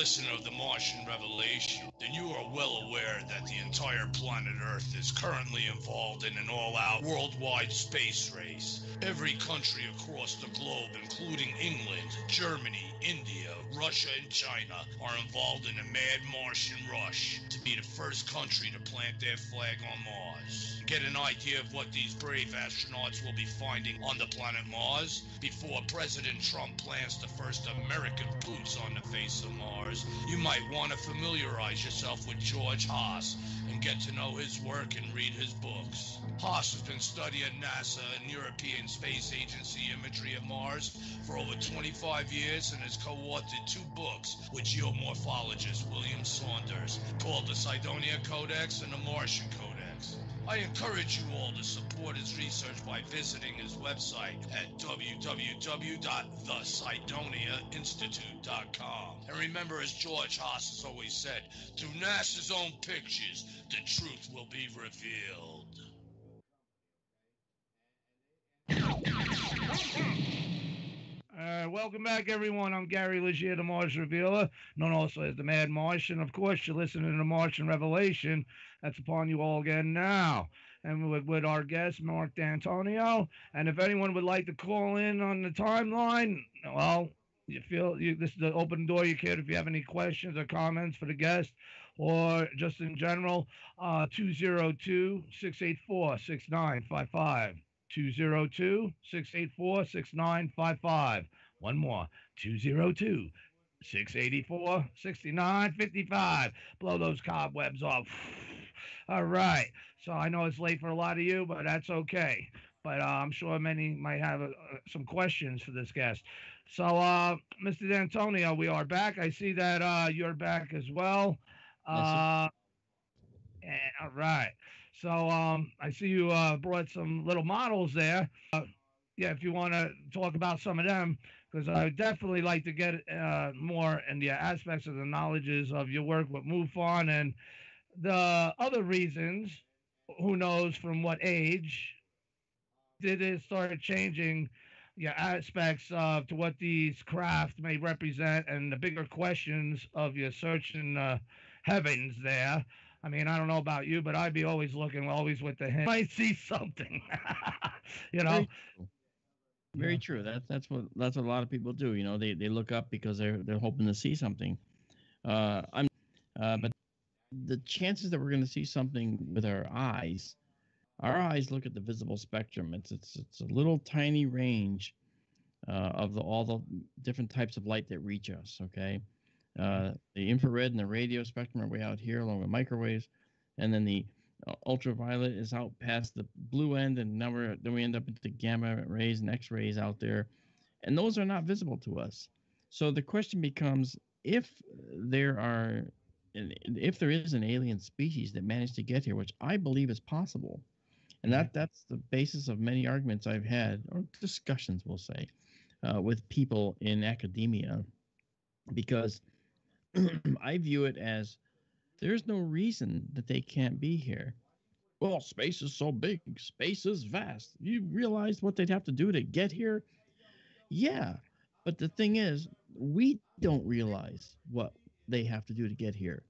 listener of the Martian Revelation, then you are well aware that the entire planet Earth is currently involved in an all-out worldwide space race. Every country across the globe, including England, Germany, India, Russia, and China, are involved in a mad Martian rush to be the first country to plant their flag on Mars. Get an idea of what these brave astronauts will be finding on the planet Mars before President Trump plants the first American boots on the face of Mars. You might want to familiarize yourself with George Haas and get to know his work and read his books. Haas has been studying NASA and European Space Agency imagery of Mars for over 25 years and has co-authored 2 books with geomorphologist William Saunders called the Cydonia Codex and the Martian Codex. I encourage you all to support his research by visiting his website at www.theCydoniaInstitute.com. And remember, as George Haas has always said, through NASA's own pictures, the truth will be revealed. Welcome back, everyone. I'm Gary Leggiere, the Mars Revealer, known also as the Mad Martian. Of course, you're listening to the Martian Revelation. That's upon you all again now. And with our guest, Mark D'Antonio. And if anyone would like to call in on the timeline, well, this is the open door, you kid. If you have any questions or comments for the guest or just in general, 202-684-6955. 202-684-6955. One more, 202-684-6955. Blow those cobwebs off. All right. So I know it's late for a lot of you, but that's okay. But I'm sure many might have some questions for this guest. So, Mr. D'Antonio, we are back. I see that you're back as well. All right. So I see you brought some little models there. Yeah, if you want to talk about some of them, because I would definitely like to get more in the aspects of the knowledges of your work with MUFON and the other reasons, who knows from what age, did it start changing your aspects to what these craft may represent and the bigger questions of your search in the heavens there. I mean, I don't know about you, but I'd be always looking, always with the hint. Might see something, you know. Very true. That's what a lot of people do. You know, they look up because they're hoping to see something. But the chances that we're going to see something with our eyes look at the visible spectrum. It's a little tiny range of all the different types of light that reach us. Okay. The infrared and the radio spectrum are way out here along with microwaves, and then the ultraviolet is out past the blue end, and now we end up into the gamma rays and X-rays out there, and those are not visible to us. So the question becomes, if there is an alien species that managed to get here, which I believe is possible, and that's the basis of many arguments I've had, or discussions, we'll say, with people in academia, because I view it as there's no reason that they can't be here. Well, space is so big. Space is vast. You realize what they'd have to do to get here? Yeah. But the thing is, we don't realize what they have to do to get here.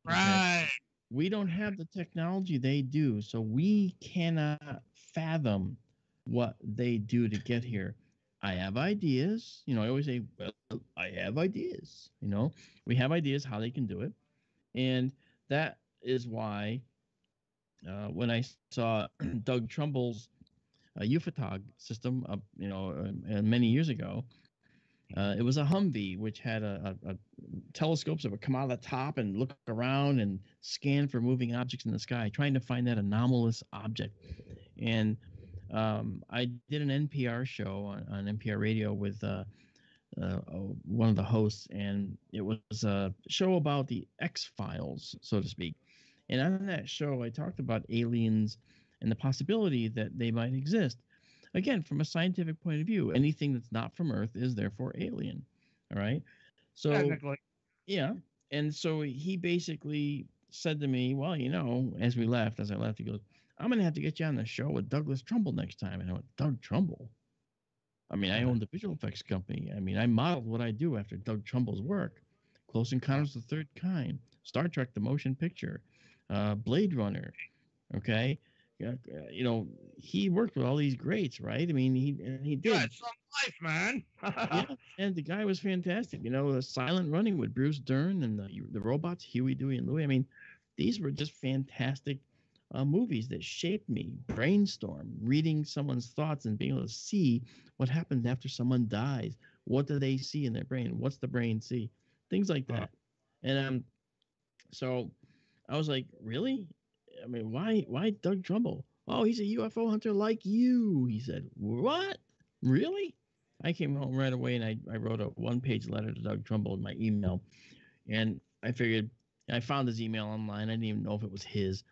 Right. Okay? We don't have the technology they do, so we cannot fathom what they do to get here. I have ideas. You know, I always say, well, I have ideas. You know, we have ideas how they can do it. And that is why when I saw Doug Trumbull's UFOTOG system, many years ago, it was a Humvee, which had a telescopes that would come out of the top and look around and scan for moving objects in the sky, trying to find that anomalous object. And I did an NPR show on NPR radio with one of the hosts, and it was a show about the X-Files, so to speak. And on that show, I talked about aliens and the possibility that they might exist. Again, from a scientific point of view, anything that's not from Earth is therefore alien. All right? So, technically. Yeah. And so he basically said to me, well, you know, as I left, he goes, I'm going to have to get you on the show with Douglas Trumbull next time. And I went, Doug Trumbull? I mean, I own the visual effects company. I mean, I modeled what I do after Doug Trumbull's work. Close Encounters of the Third Kind, Star Trek: The Motion Picture, Blade Runner. Okay, you know, he worked with all these greats, right? I mean, he did. Yeah, it's some life, man. Yeah, and the guy was fantastic. You know, Silent Running with Bruce Dern and the robots, Huey, Dewey, and Louie. I mean, these were just fantastic movies that shaped me. Brainstorm, reading someone's thoughts and being able to see what happens after someone dies. What do they see in their brain? What's the brain see? Things like that. And so I was like, really? I mean, why Doug Trumbull? Oh, he's a UFO hunter like you. He said, what? Really? I came home right away and I wrote a one-page letter to Doug Trumbull in my email. And I figured, I found his email online. I didn't even know if it was his.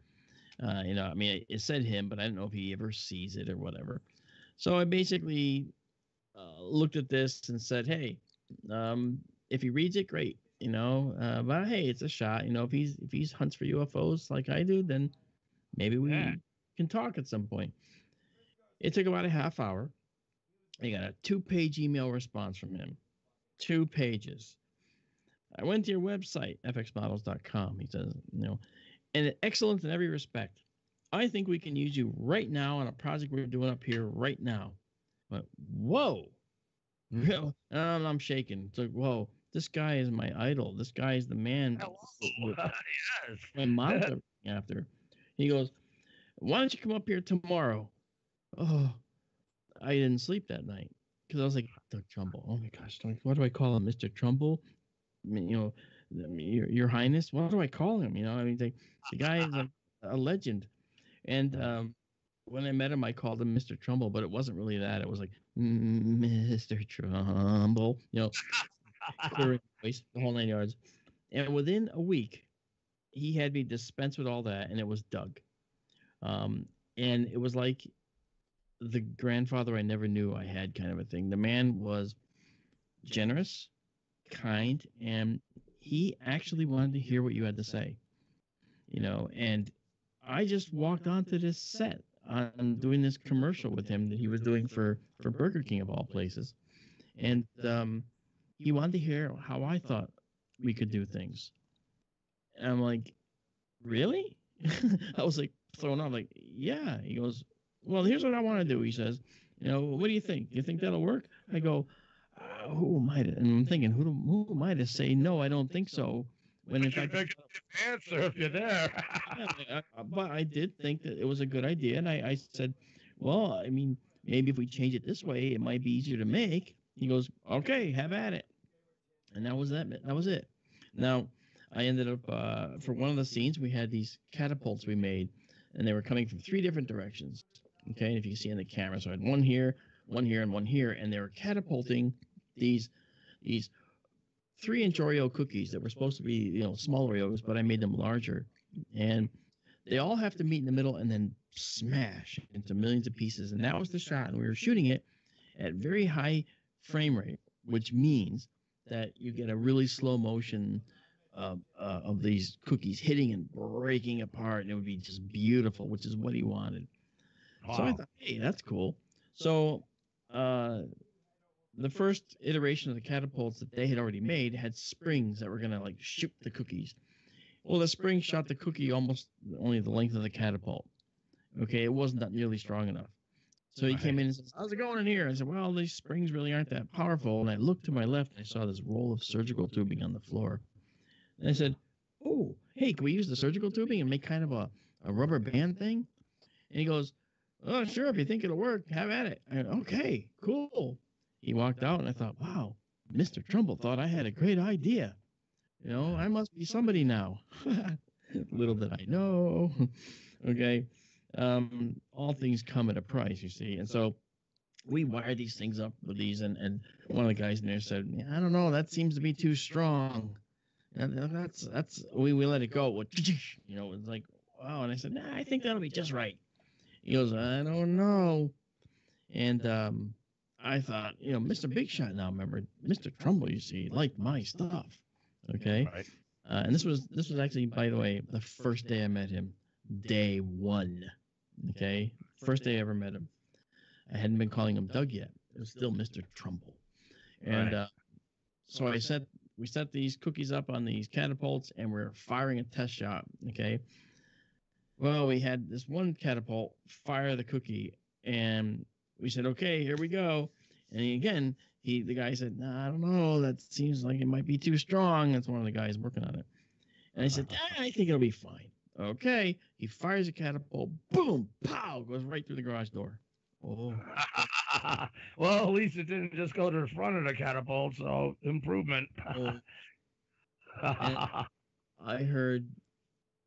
You know, I mean, it said him, but I don't know if he ever sees it or whatever. So I basically looked at this and said, hey, if he reads it, great. You know, but hey, it's a shot. You know, if he's hunts for UFOs like I do, then maybe we can talk at some point. It took about a half hour. I got a 2-page email response from him. 2 pages. I went to your website, fxmodels.com. He says, you know, and excellent in every respect. I think we can use you right now on a project we're doing up here right now. But whoa, real, and I'm shaking. It's like, whoa, this guy is my idol. This guy is the man. Yes. My mom's after. He goes, why don't you come up here tomorrow? Oh, I didn't sleep that night because I was like, Doug Trumbull. Oh my gosh, what do I call him, Mr. Trumbull? I mean, you know, Your Highness. What do I call him? You know, I mean, the guy is like a legend. And when I met him, I called him Mr. Trumbull, but it wasn't really that. It was like Mr. Trumbull. You know, voice, the whole 9 yards. And within a week, he had me dispense with all that, and it was Doug. And it was like the grandfather I never knew I had, kind of a thing. The man was generous, kind, and he actually wanted to hear what you had to say, you know. And I just walked onto this set on doing this commercial with him that he was doing for Burger King of all places, and he wanted to hear how I thought we could do things. And I'm like, really? I was like thrown off, like, yeah. He goes, well, here's what I want to do. He says, you know, what do you think? Do you think that'll work? I go, who am I to? And I'm thinking, who am I to say no? I don't think so. When in fact, answer if you're there. but I did think that it was a good idea, and I said, well, I mean, maybe if we change it this way, it might be easier to make. He goes, okay, have at it. And that was that. That was it. Now, I ended up for one of the scenes, we had these catapults we made, and they were coming from 3 different directions. Okay, and if you see in the camera, so I had one here, and one here, and they were catapulting these 3-inch Oreo cookies that were supposed to be, you know, small Oreos, but I made them larger. And they all have to meet in the middle and then smash into millions of pieces. And that was the shot. And we were shooting it at very high frame rate, which means that you get a really slow motion of these cookies hitting and breaking apart. And it would be just beautiful, which is what he wanted. Wow. So I thought, hey, that's cool. So the first iteration of the catapults that they had already made had springs that were going to like shoot the cookies. Well, the spring shot the cookie almost only the length of the catapult. Okay, it wasn't that nearly strong enough. So he came in and says, how's it going in here? I said, well, these springs really aren't that powerful. And I looked to my left and I saw this roll of surgical tubing on the floor. And I said, oh, hey, can we use the surgical tubing and make kind of a rubber band thing? And he goes, oh, sure, if you think it'll work, have at it. I went, okay, cool. He walked out, and I thought, wow, Mr. Trumbull thought I had a great idea. You know, I must be somebody now. Little did I know. Okay. All things come at a price, you see. And so we wired these things up with these, and one of the guys in there said, I don't know, that seems to be too strong. And that's we let it go. You know, it's like, wow. And I said, nah, I think that'll be just right. He goes, I don't know. And I thought, you know, Mr. Big Shot now, remember, Mr. Trumbull, you see, liked my stuff. Okay. Right. And this was actually, by the way, the first day I met him, day 1. Okay. First day I ever met him. I hadn't been calling him Doug yet. It was still Mr. Trumbull. And so I sent we set these cookies up on these catapults, and we're firing a test shot. Okay. Well, we had this one catapult fire the cookie, and we said, "Okay, here we go." And the guy said, "Nah, I don't know. That seems like it might be too strong." That's one of the guys working on it. And I said, "I think it'll be fine." Okay. He fires a catapult. Boom, pow, goes right through the garage door. Oh. Well, at least it didn't just go to the front of the catapult, so improvement. I heard,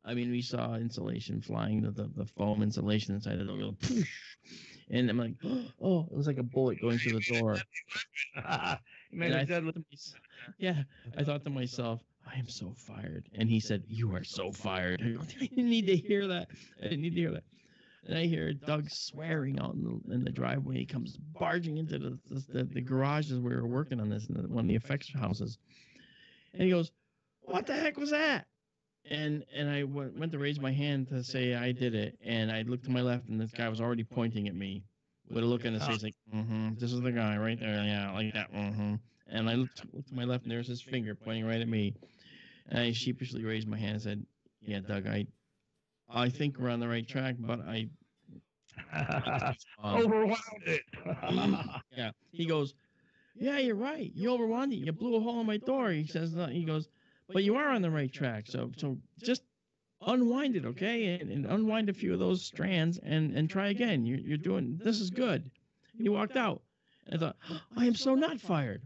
we saw insulation flying, the foam insulation inside the door, and I'm like, oh, it was like a bullet going through the door. I thought to myself, I am so fired. And he said, "You are so fired." I didn't need to hear that. And I hear Doug swearing out in the driveway. He comes barging into the garages we were working on this, in one of the effects houses. And he goes, "What the heck was that?" And I went to raise my hand to say I did it. And I looked to my left, and this guy was already pointing at me with a look on his face like, this is the guy right there. Yeah, like that. And I looked to my left, and there's his finger pointing right at me. And I sheepishly raised my hand and said, "Yeah, Doug, I think we're on the right track, but I overwhelmed it." Yeah. He goes, "Yeah, you're right. You overwhelmed it. You blew a hole in my door." He says, he goes, "But you are on the right track. So just unwind it, okay? And unwind a few of those strands and try again. You're doing, this is good." He walked out. And I thought, I am so not fired.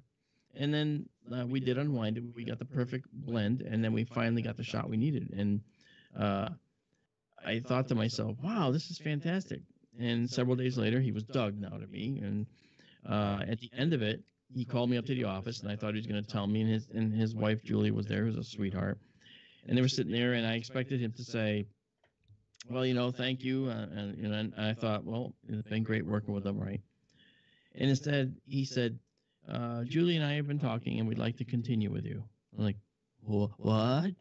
And then we did unwind it. We got the perfect blend, and then we finally got the shot we needed. And I thought to myself, wow, this is fantastic. And several days later, he was Doug now to me. And at the end of it, he called me up to the office, and I thought he was going to tell me, and his wife, Julie, was there, who's a sweetheart. And they were sitting there, and I expected him to say, "Well, thank you." And I thought, well, it's been great working with them, right? And instead, he said, "Julie and I have been talking, and we'd like to continue with you." I'm like, "What?"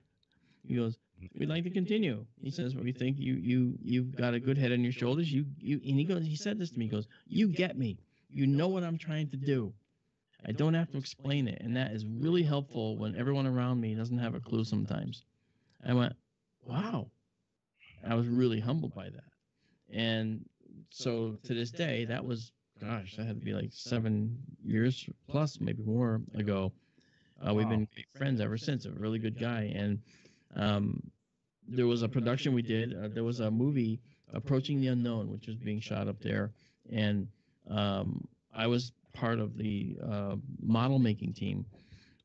He goes, "We'd like to continue." He says, "We think you've got a good head on your shoulders. And he said this to me. He goes, "You get me. You know what I'm trying to do. I don't have to explain it, and that is really helpful when everyone around me doesn't have a clue sometimes." I went, wow. I was really humbled by that. And so to this day, that was, gosh, that had to be like 7 years plus, maybe more ago. We've been great friends ever since. A really good guy. And there was a production we did. There was a movie, Approaching the Unknown, which was being shot up there. And I was part of the model making team.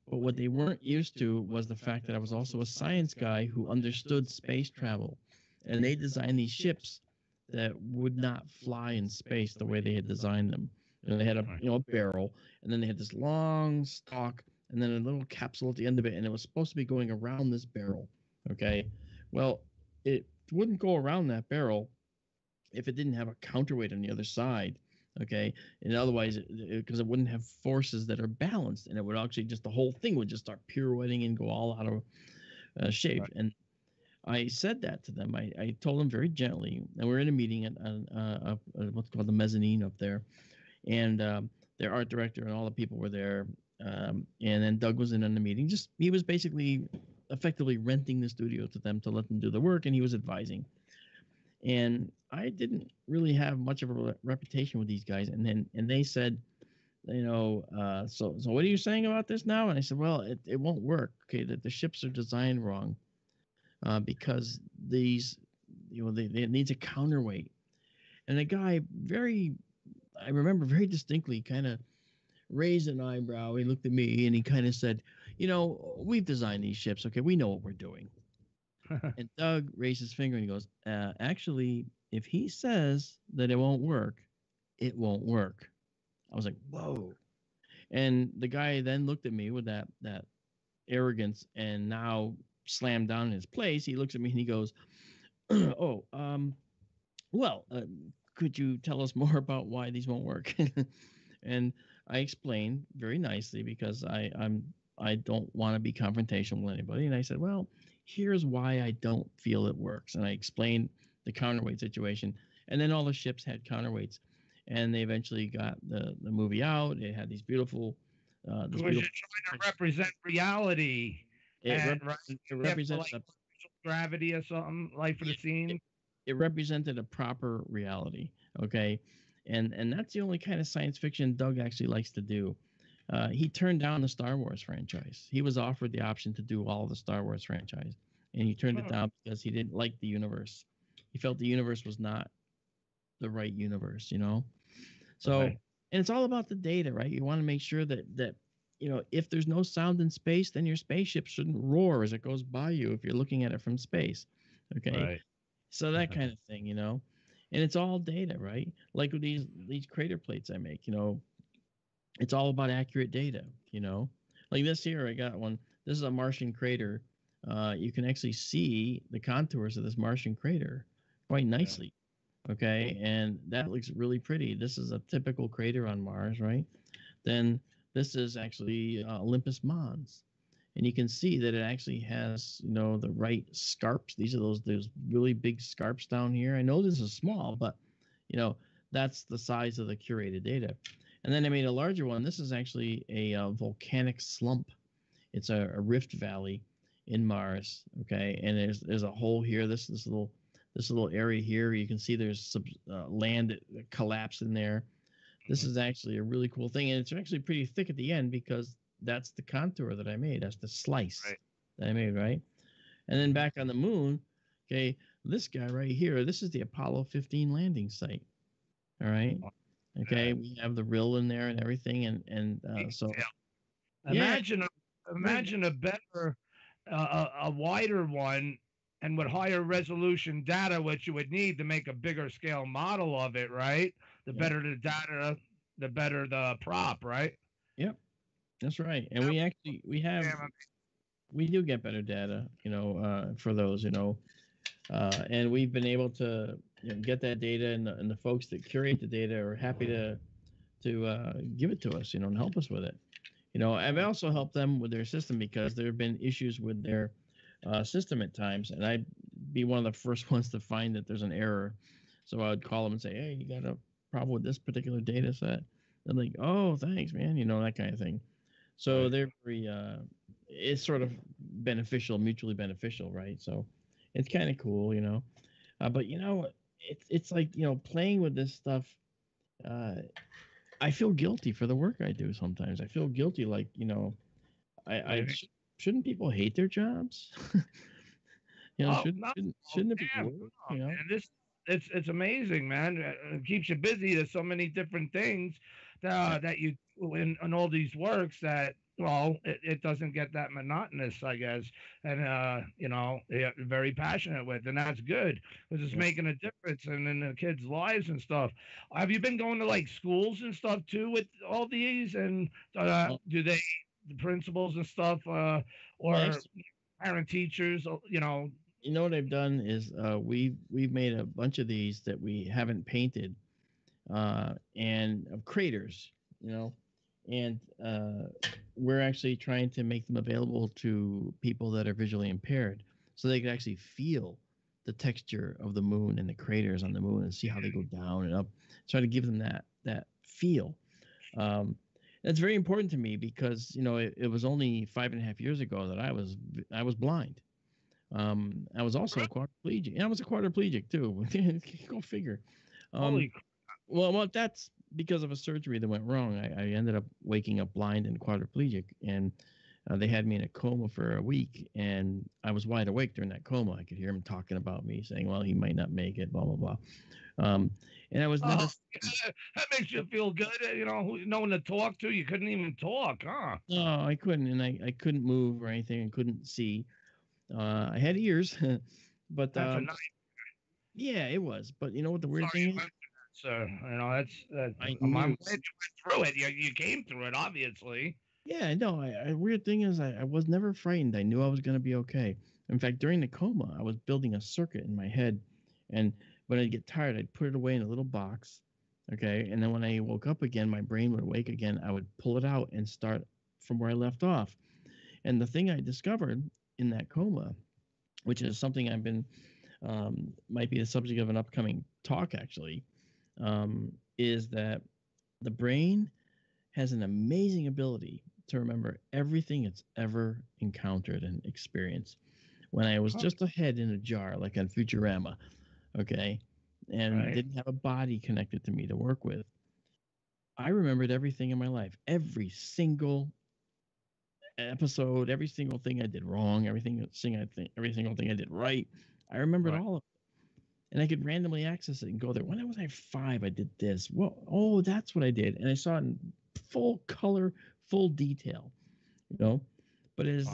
But what they weren't used to was the fact that I was also a science guy who understood space travel. And they designed these ships that would not fly in space the way they had designed them. They had a barrel, and then they had this long stalk, and then a little capsule at the end of it, and it was supposed to be going around this barrel. Okay. Well, it wouldn't go around that barrel if it didn't have a counterweight on the other side. Okay. And otherwise, because it wouldn't have forces that are balanced, and it would actually the whole thing would just start pirouetting and go all out of shape. Right. And I said that to them. I told them very gently, and we're in a meeting at what's called the mezzanine up there. And their art director and all the people were there. And then Doug was in on the meeting. He was basically effectively renting the studio to them to let them do the work, and he was advising. And I didn't really have much of a reputation with these guys. And they said, so what are you saying about this now? And I said, well, it won't work. Okay, that the ships are designed wrong because these, they need a counterweight. And the guy I remember very distinctly kind of raised an eyebrow. He looked at me and he kind of said, we've designed these ships. Okay, we know what we're doing. And Doug raised his finger and he goes, actually, if he says that it won't work, it won't work. I was like, whoa. And the guy then looked at me with that arrogance and now slammed down in his place. He looks at me and he goes, could you tell us more about why these won't work? And I explained very nicely because I don't want to be confrontational with anybody. And I said, well, here's why I don't feel it works. And I explained the counterweight situation. And then all the ships had counterweights. And they eventually got the movie out. It had these beautiful this Because you're beautiful. trying to represent reality. It, Right? it represented like gravity or something, like for the scene. it represented a proper reality. Okay, and that's the only kind of science fiction Doug actually likes to do. He turned down the Star Wars franchise. He was offered the option to do all of the Star Wars franchise, and he turned it down because he didn't like the universe. He felt the universe was not the right universe, So, and it's all about the data, right? You want to make sure that if there's no sound in space, then your spaceship shouldn't roar as it goes by you if you're looking at it from space. Okay. Right. So that kind of thing, and it's all data, right? Like with these crater plates I make, it's all about accurate data, Like this here, I got one. This is a Martian crater. You can actually see the contours of this Martian crater quite nicely. Okay, and that looks really pretty. This is a typical crater on Mars, right? Then this is actually Olympus Mons, and you can see that it actually has, the right scarps. These are those really big scarps down here. I know this is small, but that's the size of the curated data. And then I made a larger one. This is actually a volcanic slump. It's a rift valley in Mars. Okay, and there's a hole here. This little area here. You can see there's some land that collapsed in there. This is actually a really cool thing, and it's actually pretty thick at the end because that's the contour that I made. That's the slice that I made, right? And then back on the moon, okay, this guy right here, this is the Apollo 15 landing site. All right. Okay, we have the rill in there and everything, and so imagine a better, a wider one, and with higher resolution data, which you would need to make a bigger scale model of it, right? The better the data, the better the prop, right? Yep, that's right. And we do get better data, for those, and we've been able to get that data, and the folks that curate the data are happy to give it to us, and help us with it. I've also helped them with their system because there have been issues with their system at times, and I'd be one of the first ones to find that there's an error. So I would call them and say, "Hey, you got a problem with this particular data set?" They're like, "Oh, thanks, man," that kind of thing. So they're very, it's sort of beneficial, mutually beneficial, right? So it's kind of cool, but it's like, playing with this stuff. I feel guilty for the work I do sometimes. I feel guilty, like, shouldn't people hate their jobs? Shouldn't it be work? And it's amazing, man. It keeps you busy. There's so many different things that you in all these works that, well, it doesn't get that monotonous, I guess, and you're very passionate with, and that's good because it's making a difference in the kids' lives and stuff. Have you been going to like schools and stuff too with all these, and do they, the principals and stuff, or parent teachers, what I've done is we've made a bunch of these that we haven't painted, and of craters, and we're actually trying to make them available to people that are visually impaired, so they can actually feel the texture of the moon and the craters on the moon and see how they go down and up. Try to give them that feel. That's very important to me because it was only 5.5 years ago that I was blind. I was also a quadriplegic, and I was a quadriplegic too. Go figure. Holy crap. Well, that's because of a surgery that went wrong. I ended up waking up blind and quadriplegic, and they had me in a coma for a week, and I was wide awake during that coma. I could hear him talking about me, saying, "Well, he might not make it," blah blah blah. And I was never. That makes you feel good, no one to talk to. You couldn't even talk, huh? No, I couldn't, and I couldn't move or anything. I couldn't see. I had ears, but that's a nice. Yeah, it was. But you know what the weird thing is? So that's I'm glad you went through it. You came through it, obviously. Yeah, no. Weird thing is, I was never frightened. I knew I was going to be okay. In fact, during the coma, I was building a circuit in my head, and when I'd get tired, I'd put it away in a little box. Okay, and then when I woke up again, my brain would wake again. I would pull it out and start from where I left off. And the thing I discovered in that coma, which is something I've been, might be the subject of an upcoming talk actually, is that the brain has an amazing ability to remember everything it's ever encountered and experienced. When I was just a head in a jar, like on Futurama, okay, and didn't have a body connected to me to work with, I remembered everything in my life, every single episode, every single thing I did wrong, every single thing I did right. I remembered all of it. And I could randomly access it and go there. When I was like 5, I did this. Well, oh, that's what I did. And I saw it in full color, full detail, you know. But as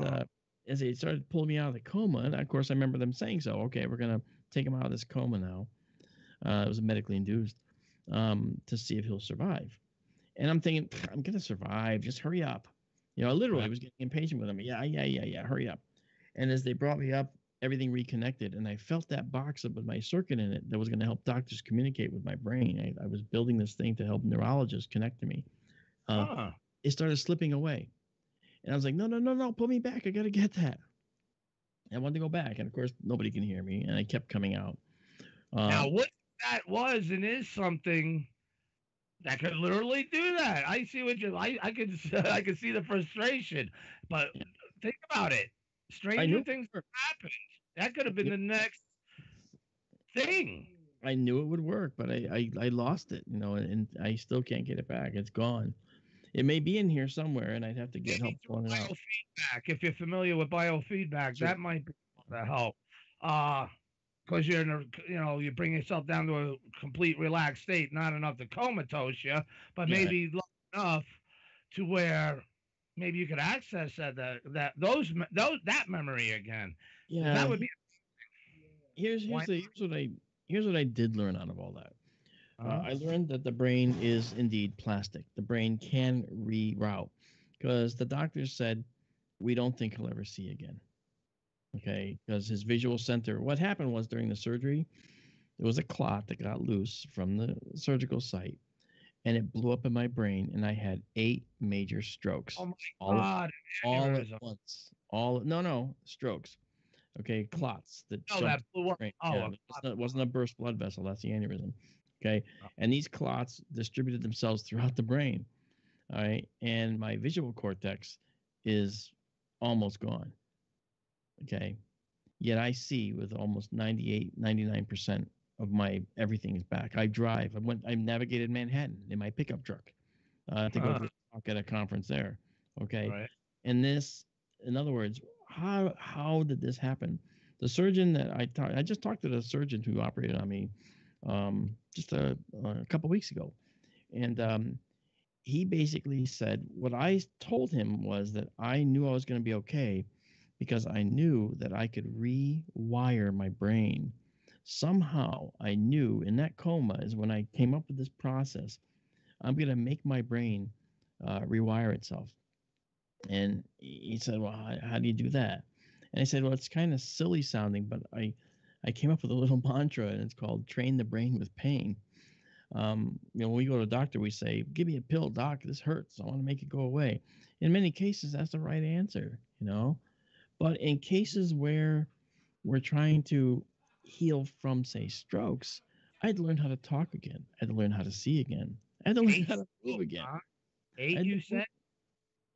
they started pulling me out of the coma, and of course I remember them saying so, okay, we're going to take him out of this coma now. It was medically induced, to see if he'll survive. And I'm thinking, I'm going to survive. Just hurry up. You know, I literally was getting impatient with him. Yeah, hurry up. And as they brought me up, everything reconnected, and I felt that box up with my circuit in it that was going to help doctors communicate with my brain. I was building this thing to help neurologists connect to me. It started slipping away. And I was like, no, pull me back. I got to get that. And I wanted to go back. And of course, nobody can hear me. And I kept coming out. Now, what that was and is something that could literally do that. I see what you. I could see the frustration, but think about it. Stranger things happened. That could have been the next thing. I knew it would work, but I lost it, you know, and I still can't get it back. It's gone. It may be in here somewhere, and I'd have to get help pulling it out. Biofeedback. If you're familiar with biofeedback, that might be able to help. Because you're in a, you know, you bring yourself down to a complete relaxed state, not enough to comatose you, but maybe enough to where maybe you could access that memory again. Yeah, that would be. Here's what I did learn out of all that. I learned that the brain is indeed plastic. The brain can reroute, because the doctors said we don't think he'll ever see again. Okay, because his visual center. What happened was during the surgery, there was a clot that got loose from the surgical site, and it blew up in my brain, and I had 8 major strokes. Oh my God! All at once. Strokes. Okay, clots that blew up. It wasn't a burst blood vessel. That's the aneurysm. Okay, and these clots distributed themselves throughout the brain. All right, and my visual cortex is almost gone. Okay, yet I see with almost 99% of my everything is back. I drive. I navigated Manhattan in my pickup truck to go to talk at a conference there. Okay, and this, in other words, how did this happen? The surgeon that I just talked to the surgeon who operated on me just a couple weeks ago, and he basically said what I told him was that I knew I was going to be okay because I knew that I could rewire my brain. Somehow I knew in that coma is when I came up with this process. I'm going to make my brain rewire itself. And he said, well, how do you do that? And I said, well, it's kind of silly sounding, but I came up with a little mantra, and it's called train the brain with pain. When we go to a doctor, we say, give me a pill, doc, this hurts. I want to make it go away. In many cases, that's the right answer, you know. But in cases where we're trying to heal from, say, strokes, I had to learn how to talk again. I had to learn how to see again. I had to learn how to move again. 8, you said?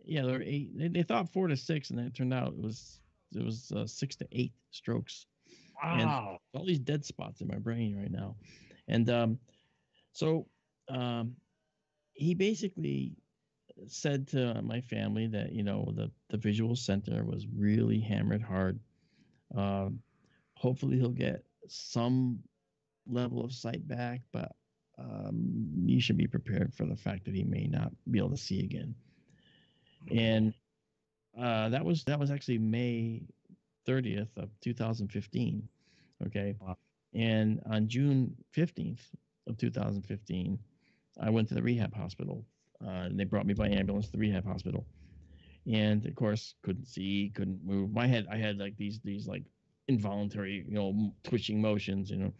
Yeah, there were 8. They thought 4 to 6, and then it turned out it was 6 to 8 strokes. Wow. And all these dead spots in my brain right now. And so he basically said to my family that, you know, the visual center was really hammered hard. Hopefully he'll get some level of sight back, but you should be prepared for the fact that he may not be able to see again. And that was actually May 30th of 2015. Okay. Wow. And on June 15th of 2015, I went to the rehab hospital. And they brought me by ambulance to the rehab hospital. And of course, couldn't see, couldn't move. I had like these like involuntary, you know, twitching motions, you know.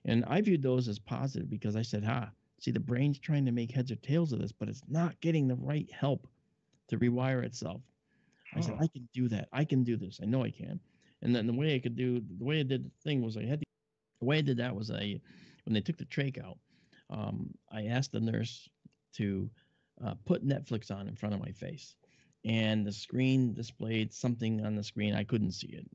And I viewed those as positive because I said, see, the brain's trying to make heads or tails of this, but it's not getting the right help to rewire itself. I said, I can do that. I can do this. I know I can. And then the way I did the thing was when they took the trach out, I asked the nurse to put Netflix on in front of my face. and the screen displayed something on the screen. I couldn't see it,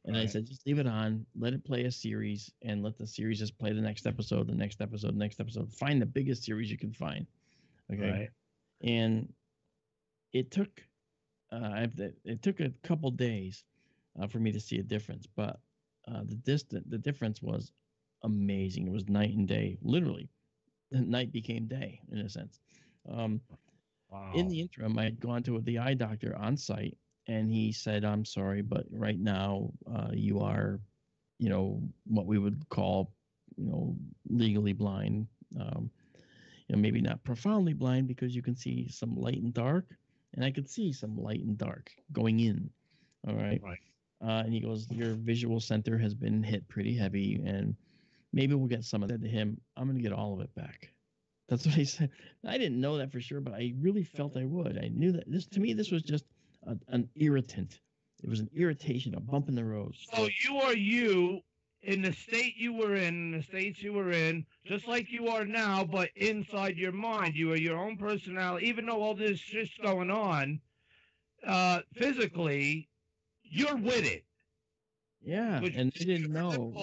And I said, just leave it on, let it play a series, and let the series just play the next episode, the next episode, the next episode. Find the biggest series you can find. Okay. Right. And it took it took a couple days for me to see a difference, but the difference was amazing. It was night and day, literally. Night became day in a sense. Wow. In the interim, I had gone to the eye doctor on site, and he said, "I'm sorry, but right now you are, what we would call, legally blind. Maybe not profoundly blind because you can see some light and dark, and I could see some light and dark going in. All right. Right. And he goes, your visual center has been hit pretty heavy, and maybe we'll get some of that." To him, I'm going to get all of it back. That's what he said. I didn't know that for sure, but I really felt I would. I knew that this was just an irritant. It was an irritation, a bump in the road. So you are you in the state you were in the states you were in, just like you are now, but inside your mind. You are your own personality. Even though all this shit's going on, physically, you're with it. Yeah, and they didn't know.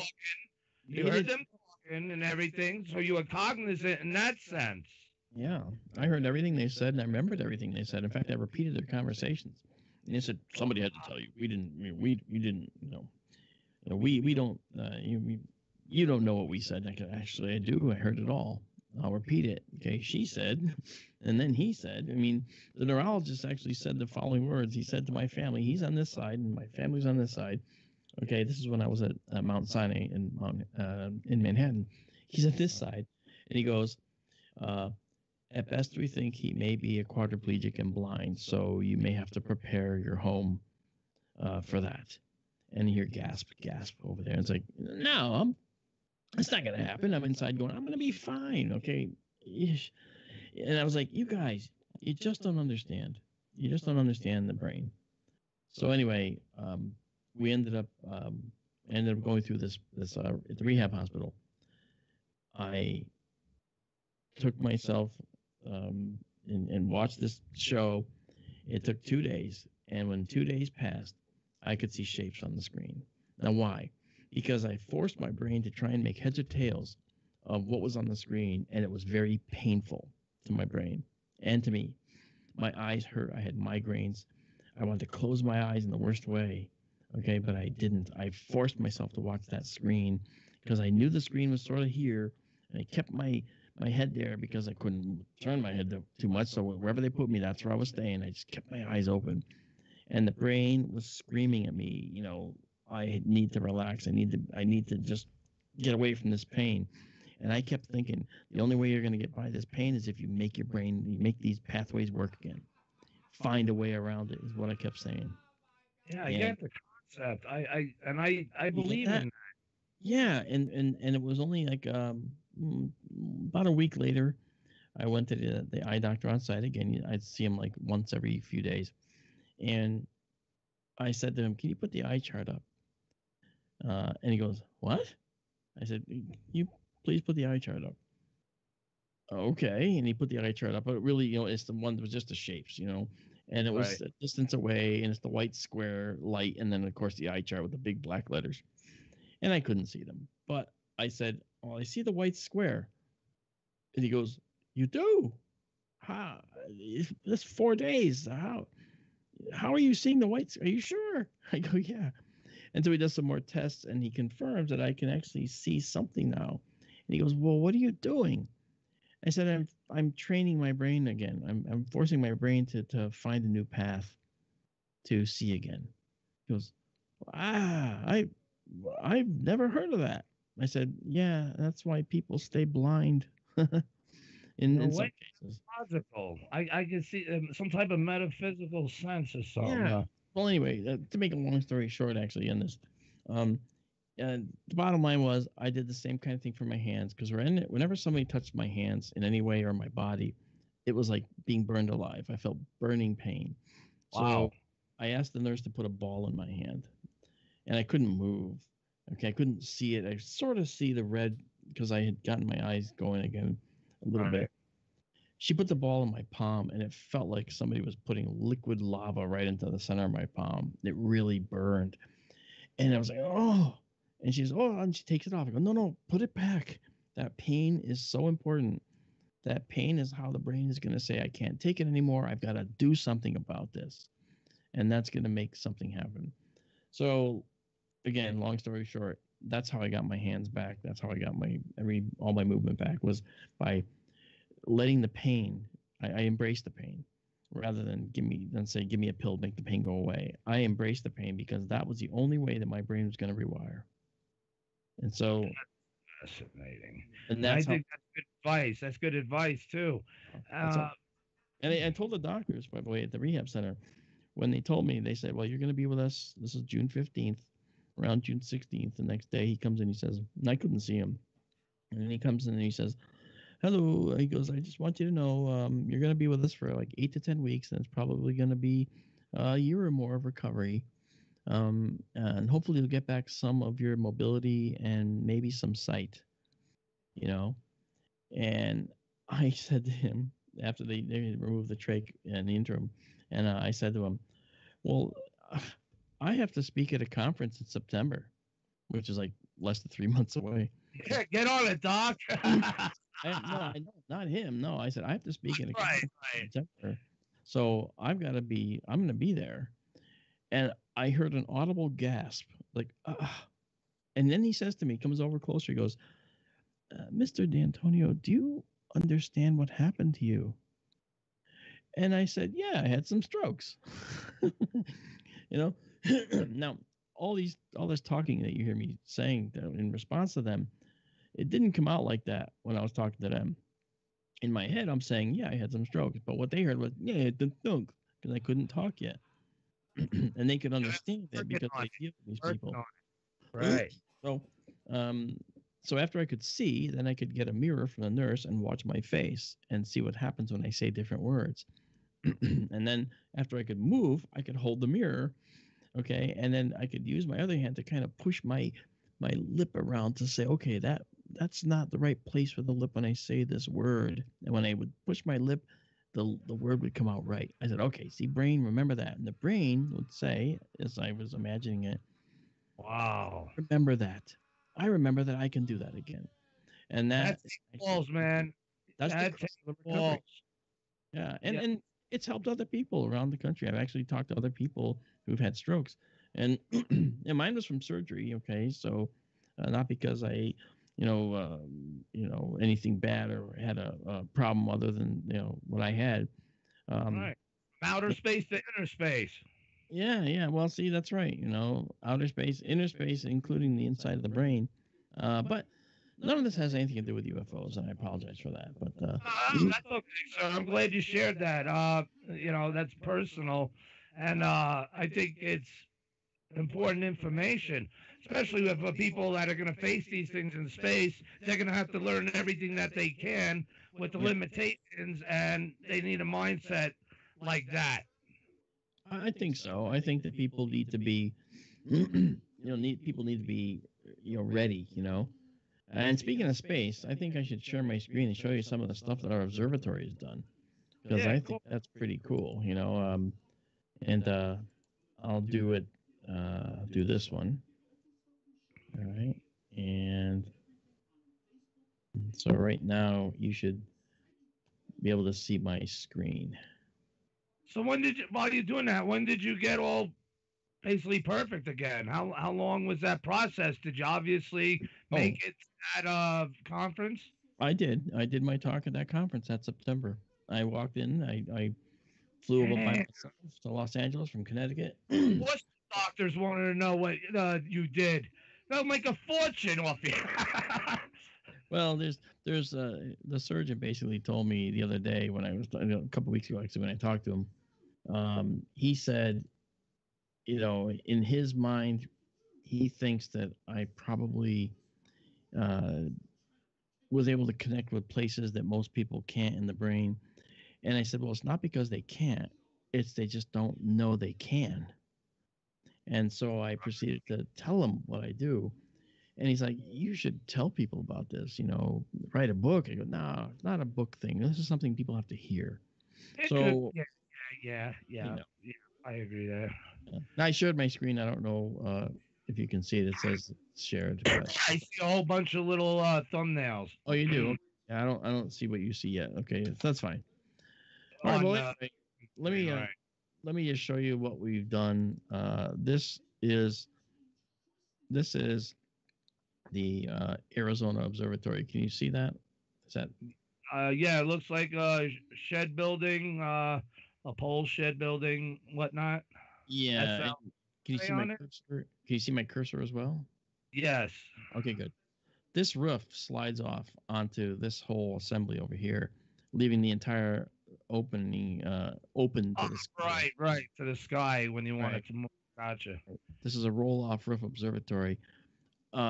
You heard them talking and everything, so you were cognizant in that sense. Yeah, I heard everything they said, and I remembered everything they said. In fact, I repeated their conversations. And they said, somebody had to tell you. We didn't. We didn't. We don't. You don't know what we said. Actually, I do. I heard it all. I'll repeat it. Okay, she said, and then he said. I mean, the neurologist actually said the following words. He said to my family, "He's on this side, and my family's on this side." Okay, this is when I was at Mount Sinai in Manhattan. He's at this side, and he goes, "At best, we think he may be a quadriplegic and blind, so you may have to prepare your home for that." And you hear gasp over there. It's like, no, it's not going to happen. I'm inside going, I'm going to be fine, okay? And I was like, you guys, you just don't understand. You just don't understand the brain. So anyway, we ended up going through this at the rehab hospital. I took myself and watched this show. It took 2 days, and when 2 days passed, I could see shapes on the screen. Now, why? Because I forced my brain to try and make heads or tails of what was on the screen, and it was very painful to my brain and to me. My eyes hurt. I had migraines. I wanted to close my eyes in the worst way, okay, but I didn't. I forced myself to watch that screen because I knew the screen was sort of here, and I kept my head there because I couldn't turn my head too much, so wherever they put me, that's where I was staying. I just kept my eyes open. And the brain was screaming at me, I need to relax. I need to just get away from this pain. And I kept thinking, the only way you're going to get by this pain is if you make these pathways work again. Find a way around it is what I kept saying. Yeah, I get the concept. I believe in that. Yeah, and it was only like about a week later, I went to the eye doctor on site again. I'd see him like once every few days. And I said to him, "Can you put the eye chart up?" And he goes, "What?" I said, "You please put the eye chart up." Okay. And he put the eye chart up, but really, it's the one that was just the shapes, and it was a distance away, and it's the white square light, and then of course the eye chart with the big black letters, and I couldn't see them. But I said, "Well, I see the white square," and he goes, "You do? How? That's 4 days. How are you seeing the whites? Are you sure?" I go, "Yeah." And so he does some more tests, and he confirms that I can actually see something now. And he goes, "Well, what are you doing?" I said, I'm training my brain again. I'm forcing my brain to find a new path to see again." He goes, I've never heard of that. I said, "Yeah, that's why people stay blind." In some cases. Logical. I can see some type of metaphysical sense or something. Yeah. Well, anyway, to make a long story short, actually, in this, the bottom line was I did the same kind of thing for my hands because whenever somebody touched my hands in any way or my body, it was like being burned alive. I felt burning pain. Wow. So I asked the nurse to put a ball in my hand, and I couldn't move. Okay, I couldn't see it. I sort of see the red because I had gotten my eyes going again a little bit. she put the ball in my palm, and it felt like somebody was putting liquid lava right into the center of my palm. It really burned. And I was like, oh. And she's, oh, and she takes it off. I go, no, no, put it back. That pain is so important. That pain is how the brain is going to say, I can't take it anymore. I've got to do something about this. And that's going to make something happen. So, again, long story short, that's how I got my hands back. That's how I got all my movement back, was by letting the pain. I embraced the pain rather than give me a pill, make the pain go away. I embraced the pain because that was the only way that my brain was going to rewire. And so, fascinating. And I think that's good advice. That's good advice too. And I told the doctors, by the way, at the rehab center, when they told me, they said, well, you're going to be with us. This is June 15th, around June 16th. The next day he comes in, he says, and I couldn't see him. And then he comes in and he says, hello. He goes, I just want you to know you're going to be with us for like 8 to 10 weeks. And it's probably going to be a year or more of recovery. And hopefully you'll get back some of your mobility and maybe some sight, you know. And I said to him, after they removed the trach in the interim, and I said to him, well, I have to speak at a conference in September, which is like less than 3 months away. Yeah, get on it, Doc. Not him. No, I said, I have to speak at a conference in September. So I'm going to be there. And I heard an audible gasp, like, and then he says to me, comes over closer, he goes, Mr. D'Antonio, do you understand what happened to you? And I said, yeah, I had some strokes. You know, now all this talking that you hear me saying in response to them, it didn't come out like that when I was talking to them. In my head, I'm saying, yeah, I had some strokes. But what they heard was, yeah, I had some strokes, because I couldn't talk yet. And they could understand that because I hear these people. Right. So after I could see, then I could get a mirror from the nurse and watch my face and see what happens when I say different words. And then after I could move, I could hold the mirror, okay? And then I could use my other hand to kind of push my lip around to say, okay, that's not the right place for the lip when I say this word. And when I would push my lip, the word would come out right. I said, okay, see, brain, remember that. And the brain would say, as I was imagining it, wow, remember that. I remember that I can do that again. And that's balls, man. That's the recovery. Yeah, and it's helped other people around the country. I've actually talked to other people who've had strokes, and and mine was from surgery. Okay, so not because I, anything bad or had a problem other than what I had. Right, from outer space to inner space. Yeah. Well, see, that's right. Outer space, inner space, including the inside of the brain. But none of this has anything to do with UFOs, and I apologize for that. But that's okay, sir. I'm glad you shared that. That's personal, and I think it's important information, especially with people that are going to face these things in space. They're going to have to learn everything that they can with the limitations, and they need a mindset like that. I think so. I think that people need to be, people need to be, ready, And speaking of space, I think I should share my screen and show you some of the stuff that our observatory has done, because I think that's pretty cool, And I'll do it. Do this one. All right, and so right now you should be able to see my screen. So while you're doing that, when did you get all basically perfect again? How long was that process? Did you obviously make it at conference? I did my talk at that conference that September. I walked in, I flew over by myself to Los Angeles from Connecticut. Most doctors wanted to know what you did. They'll make a fortune off you. Well, there's the surgeon basically told me the other day when I was a couple of weeks ago, actually, when I talked to him, he said, in his mind, he thinks that I probably was able to connect with places that most people can't in the brain. And I said, well, it's not because they can't, it's they just don't know they can. And so I proceeded to tell him what I do. And he's like, you should tell people about this, write a book. I go, no, it's not a book thing. This is something people have to hear. It So, could, yeah. I agree there. now I shared my screen. I don't know if you can see it. It says it's shared. But... I see a whole bunch of little thumbnails. Oh, you do? Okay. I don't see what you see yet. Okay, that's fine. All right, well, anyway, let me just show you what we've done. This is the Arizona Observatory. Can you see that? Is that? Yeah, it looks like a shed building, a pole shed building, whatnot. Yeah. Can you see my cursor? Can you see my cursor as well? Yes. Okay, good. This roof slides off onto this whole assembly over here, leaving the entire opening open to the sky. Right, to the sky when you want it to move. Gotcha. This is a roll-off roof observatory.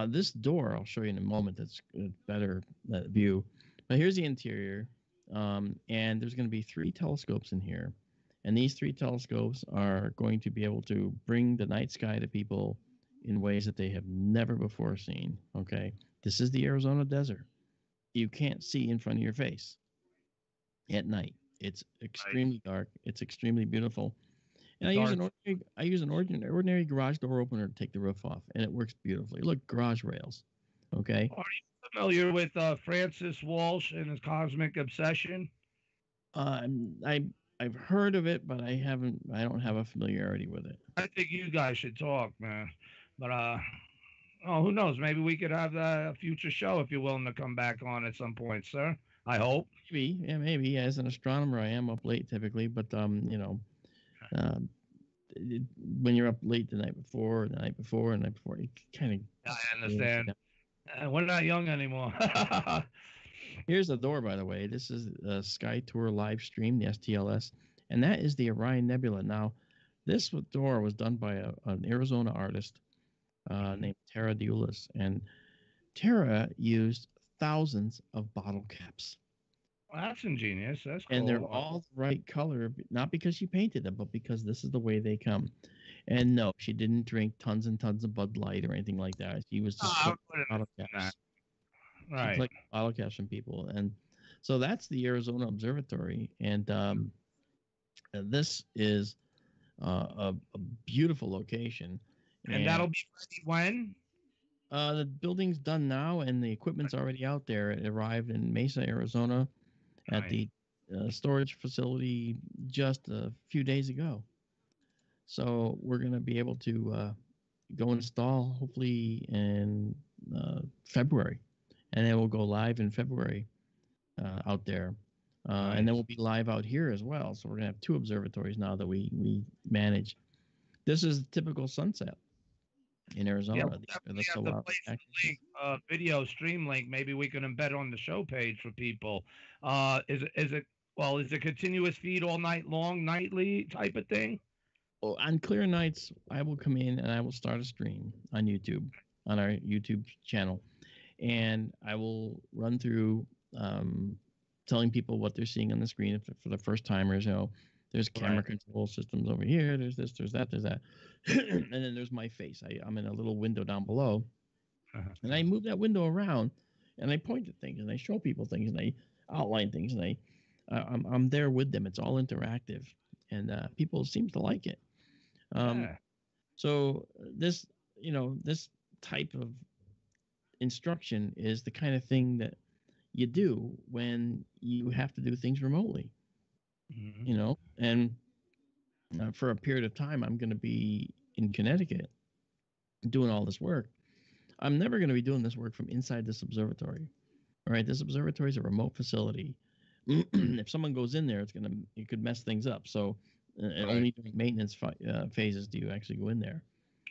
This door, I'll show you in a moment. That's a better view. But here's the interior, and there's going to be 3 telescopes in here. And these 3 telescopes are going to be able to bring the night sky to people in ways that they have never before seen. Okay, this is the Arizona desert. You can't see in front of your face at night. It's extremely dark. It's extremely beautiful. And I use an ordinary garage door opener to take the roof off, and it works beautifully. Look, garage rails. Okay. Are you familiar with Francis Walsh and his cosmic obsession? I've heard of it, but I don't have a familiarity with it. I think you guys should talk, man. But who knows? Maybe we could have a future show if you're willing to come back on at some point, sir. I hope. Maybe. As an astronomer, I am up late typically, but when you're up late the night before, it kind of. I understand. We're not young anymore. Here's the door, by the way. This is the Sky Tour live stream, the STLS, and that is the Orion Nebula. Now, this door was done by an Arizona artist named Tara Deulis, and Tara used thousands of bottle caps. Well, that's ingenious. That's cool. And they're all the right color, not because she painted them, but because this is the way they come. And no, she didn't drink tons and tons of Bud Light or anything like that. She was just bottle caps. Right. She collected bottle caps from people. And so that's the Arizona Observatory. And this is a beautiful location. And that'll be ready when? The building's done now, and the equipment's already out there. It arrived in Mesa, Arizona, at the storage facility just a few days ago. So we're going to be able to go install hopefully in February, and then we'll go live in February out there. And then we'll be live out here as well. So we're going to have 2 observatories now that we manage. This is typical sunset in Arizona. Yeah, we have to place a link, video stream link. Maybe we can embed on the show page for people. Is it continuous feed all night long, nightly type of thing? Well, on clear nights, I will come in and I will start a stream on YouTube, on our YouTube channel, and I will run through telling people what they're seeing on the screen for the first timers. There's camera control systems over here. There's this, there's that, and then there's my face. I'm in a little window down below, and I move that window around, and I point at things, and I show people things, and I outline things, and I'm there with them. It's all interactive, and people seem to like it. So this type of instruction is the kind of thing that you do when you have to do things remotely. And for a period of time, I'm going to be in Connecticut doing all this work. I'm never going to be doing this work from inside this observatory. All right, this observatory is a remote facility. If someone goes in there, it could mess things up. So only during maintenance phases do you actually go in there.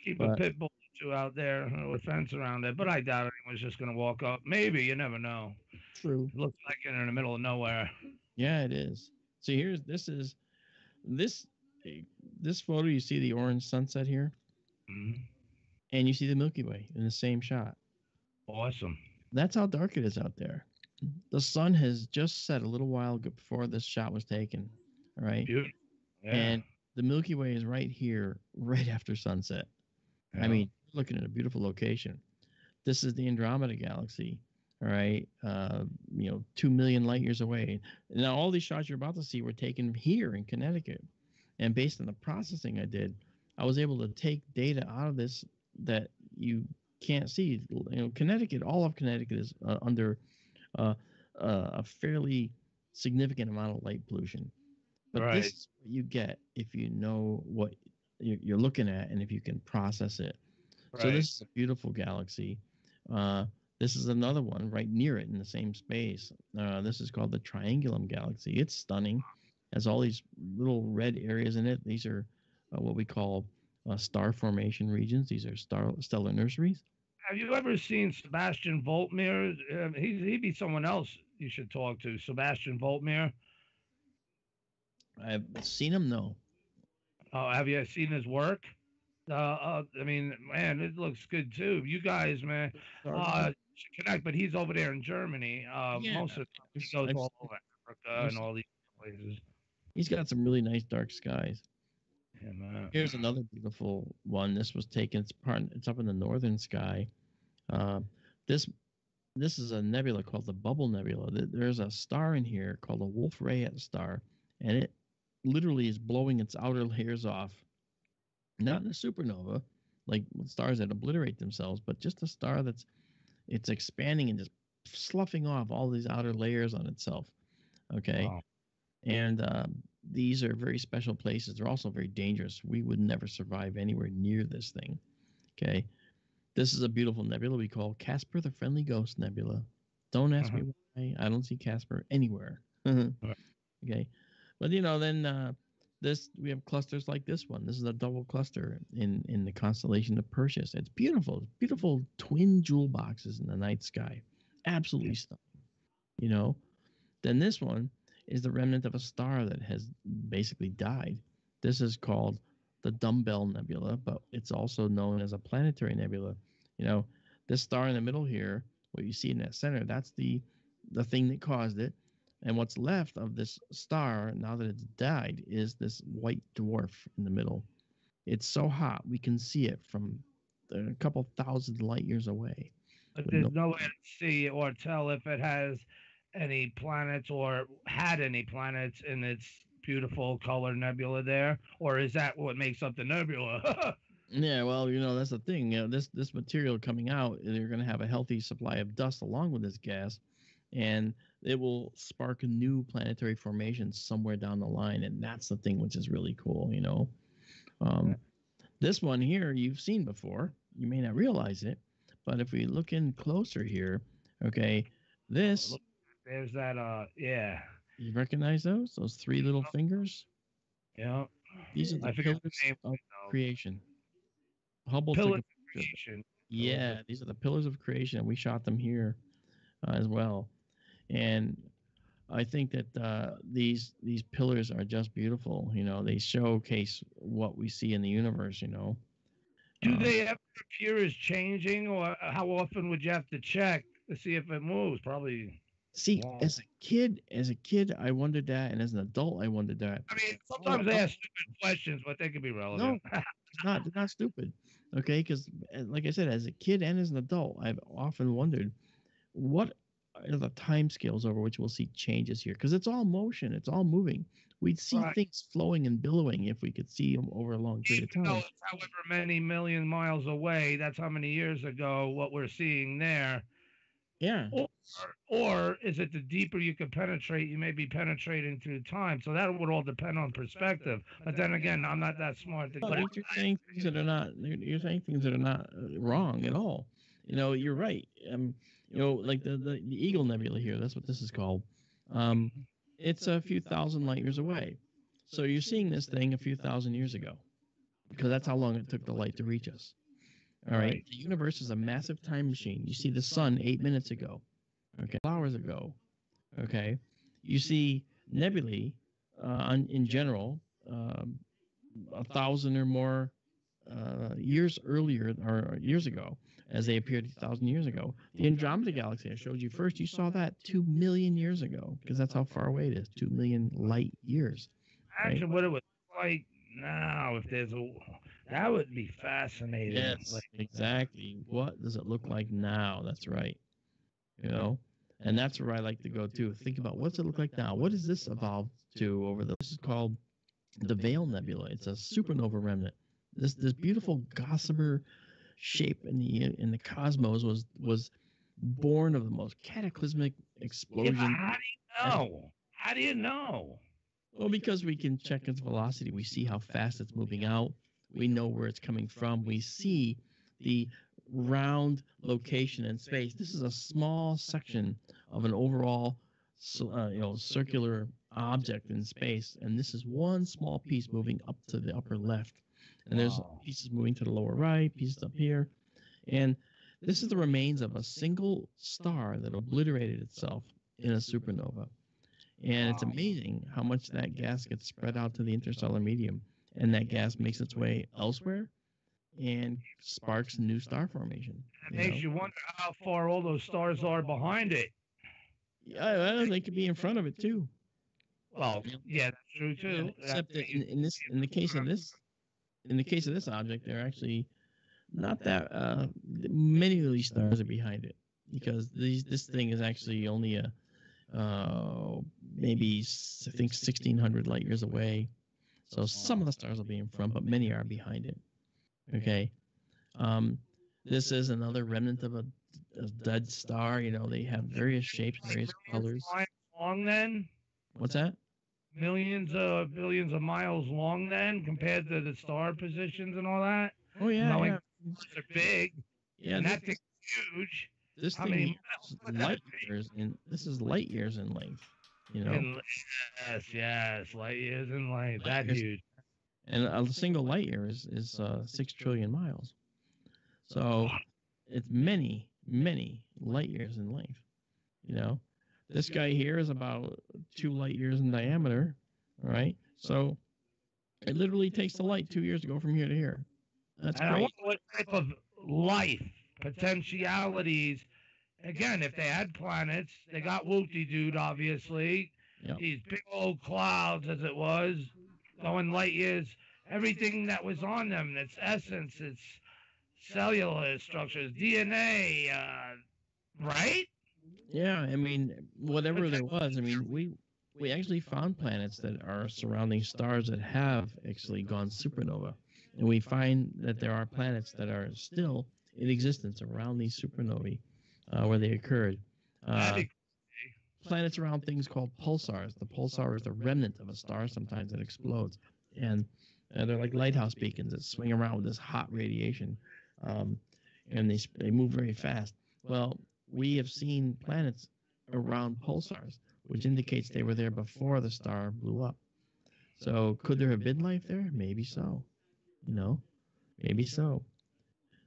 Keep a pit bull or 2 out there with a fence around it, but I doubt anyone's just going to walk up. Maybe, you never know. True. It looks like you're in the middle of nowhere. Yeah, it is. So this photo. You see the orange sunset here, and you see the Milky Way in the same shot. Awesome. That's how dark it is out there. The sun has just set a little while before this shot was taken. All right. Beautiful. Yeah. And the Milky Way is right here, right after sunset. Yeah. I mean, looking at a beautiful location. This is the Andromeda Galaxy. All right, 2 million light years away. Now, all these shots you're about to see were taken here in Connecticut, and based on the processing I did, I was able to take data out of this that you can't see. Connecticut, all of Connecticut is under a fairly significant amount of light pollution. But this is what you get if you know what you're looking at and if you can process it. Right. So this is a beautiful galaxy. This is another one right near it in the same space. This is called the Triangulum Galaxy. It's stunning. Has all these little red areas in it. These are what we call star formation regions. These are stellar nurseries. Have you ever seen Sebastian Voltmir? He'd be someone else you should talk to. Sebastian Voltmir. I've seen him, no. Oh, have you seen his work? I mean, man, it looks good too. You guys, man, should connect. But he's over there in Germany. Most of the time he goes all over Africa and all these places. He's got some really nice dark skies. Yeah, man. Here's another beautiful one. This was taken. It's up in the northern sky. This is a nebula called the Bubble Nebula. There's a star in here called a Wolf-Rayet star, and it literally is blowing its outer layers off. Not in a supernova, like stars that obliterate themselves, but just a star it's expanding and just sloughing off all these outer layers on itself. Okay. Wow. And these are very special places. They're also very dangerous. We would never survive anywhere near this thing. Okay. This is a beautiful nebula we call Casper the Friendly Ghost Nebula. Don't ask me why. I don't see Casper anywhere. Okay. But, then we have clusters like this one. This is a double cluster in the constellation of Perseus. It's beautiful. It's beautiful twin jewel boxes in the night sky. Absolutely stunning. Then this one is the remnant of a star that has basically died. This is called the Dumbbell Nebula, but it's also known as a planetary nebula. This star in the middle here, what you see in that center, that's the thing that caused it. And what's left of this star, now that it's died, is this white dwarf in the middle. It's so hot, we can see it from a couple thousand light years away. But there's no way to see or tell if it has any planets or had any planets in its beautiful color nebula there, or is that what makes up the nebula? Yeah, well, that's the thing. This material coming out, they're going to have a healthy supply of dust along with this gas, and it will spark new planetary formations somewhere down the line, and that's the thing which is really cool. This one here you've seen before. You may not realize it, but if we look in closer here, okay, this. There's that. Yeah. You recognize those three little fingers? Yeah. These are the pillars of creation. Hubble took a creation. Yeah, these are the pillars of creation. We shot them here as well, and I think that these pillars are just beautiful. They showcase what we see in the universe. Do they ever appear as changing, or how often would you have to check to see if it moves? Probably. See, as a kid, I wondered that, and as an adult, I wondered that. I mean, sometimes they ask stupid questions, but they can be relevant. No, they're not stupid. Okay, because like I said, as a kid and as an adult, I've often wondered what are the time scales over which we'll see changes here, because it's all motion, it's all moving. We'd see things flowing and billowing if we could see them over a long period of time. It's however many million miles away, that's how many years ago, what we're seeing there. Yeah. Or is it the deeper you can penetrate, you may be penetrating through time. So that would all depend on perspective. But then again, I'm not that smart. You're saying things that are not wrong at all. You're right. Like the Eagle Nebula here, that's what this is called. It's a few thousand light years away. So you're seeing this thing a few thousand years ago, because that's how long it took the light to reach us. All right. The universe is a massive time machine. You see the sun 8 minutes ago. Okay. Hours ago. Okay. You see nebulae in general 1,000 or more years earlier or years ago, as they appeared 1,000 years ago. The Andromeda Galaxy I showed you first, you saw that 2 million years ago, because that's how far away it is, 2 million light years. Actually, what it was like now, if there's that would be fascinating. Yes, Exactly. What does it look like now? That's right. You know, and that's where I like to go to. Think about what's it look like now? What does this evolve to over the? This is called the Veil Nebula. It's a supernova remnant. This beautiful gossamer shape in the cosmos was born of the most cataclysmic explosion. Yeah, how do you know? How do you know? Well, because we can check its velocity. We see how fast it's moving out. We know where it's coming from. We see the round location in space. This is a small section of an overall, circular object in space, and this is one small piece moving up to the upper left, and there's pieces moving to the lower right, pieces up here, and this is the remains of a single star that obliterated itself in a supernova. And it's amazing how much that gas gets spread out to the interstellar medium, and that gas makes its way elsewhere and sparks new star formation. It makes you wonder how far all those stars are behind it. Yeah, they could be in front of it too. Well, yeah, that's true too. Except that in the case of this object, they're actually not that many of these stars are behind it, because this thing is actually only a maybe I think 1,600 light years away. So some of the stars will be in front, but many are behind it. Okay. This is another remnant of a dead star. You know, they have various shapes, various colors. Long then? What's that? Millions of billions of miles long then, compared to the star positions and all that. Oh yeah, yeah. They're big. Yeah, and that thing's huge. This thing is light years, and this is light years in length. You know. Yes, light years in length. That huge. And a single light year is 6 trillion miles. So it's many, many light years in length. You know, this guy here is about 2 light years in diameter. All right. So it literally takes the light 2 years to go from here to here. That's great. I wonder what type of life, potentialities. Again, if they had planets, they got Wooty Dude, obviously. Yep. These big old clouds, as it was, going light years. Everything that was on them, its essence, its cellular structures, DNA, right? Yeah, I mean, whatever there was, I mean, we actually found planets that are surrounding stars that have actually gone supernova. And we find that there are planets that are still in existence around these supernovae where they occurred. Planets around things called pulsars. The pulsar is the remnant of a star sometimes that explodes. And they're like lighthouse beacons that swing around with this hot radiation. And they move very fast. Well, we have seen planets around pulsars, which indicates they were there before the star blew up. So could there have been life there? Maybe so. You know, maybe so.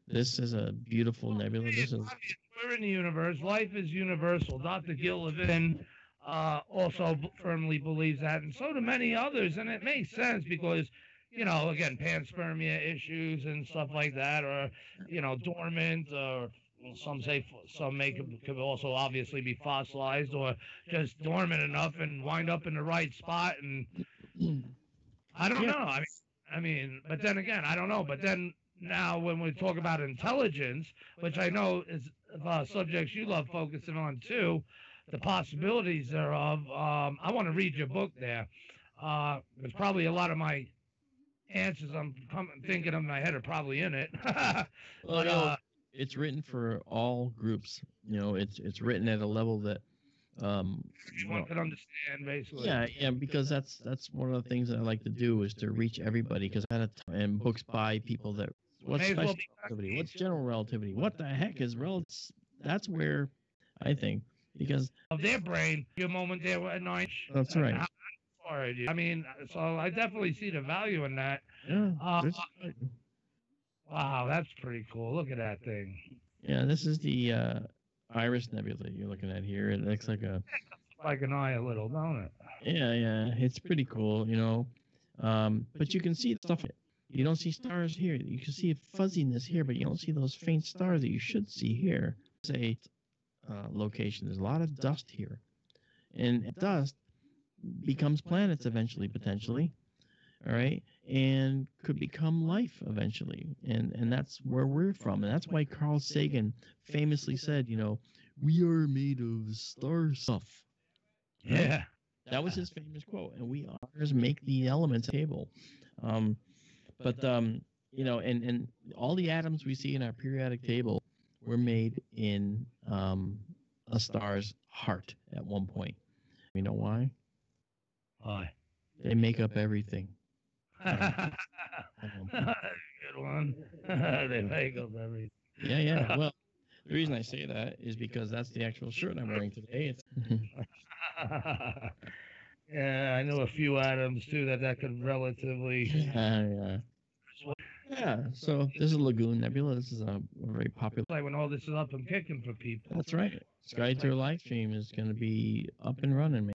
This is a beautiful nebula. We're in the universe. Life is universal. Dr. Gil Levin also firmly believes that, and so do many others. And it makes sense because, you know, again, panspermia issues and stuff like that, or, you know, dormant, or some could also obviously be fossilized, or just dormant enough and wind up in the right spot. And I don't know. I mean, but then again, I don't know. But then now when we talk about intelligence, which I know is subjects you love focusing on too, the possibilities thereof, I want to read your book there. There's probably a lot of my answers I'm thinking of in my head are probably in it. Well, it's written for all groups. You know, it's written at a level that everyone can understand, basically. Yeah, because that's one of the things that I like to do is to reach everybody. Because and books by people that what's special relativity, what's general relativity, what the heck is relative? That's where I think because of their brain, your moment there at night. That's right. I mean, so I definitely see the value in that. Yeah. Wow, that's pretty cool. Look at that thing. Yeah, this is the Iris Nebula you're looking at here. It looks like an eye a little, don't it? Yeah, it's pretty cool, you know. But you can see stuff. You don't see stars here. You can see fuzziness here, but you don't see those faint stars that you should see here. It's a location. There's a lot of dust here, and dust becomes planets eventually, potentially. All right, and could become life eventually. And that's where we're from. And that's why Carl Sagan famously said, we are made of star stuff. Right? Yeah. That was his famous quote. And we stars make the elements table. And all the atoms we see in our periodic table were made in a star's heart at one point. You know why? Why? They make up everything. Good one. They make up everything. Yeah. Well, the reason I say that is because that's the actual shirt I'm wearing today. Yeah, I know a few atoms too that could relatively. Yeah. So this is Lagoon Nebula. This is a very popular. Like when all this is up and kicking for people. That's right. Sky Tour live stream is going to be up and running, man.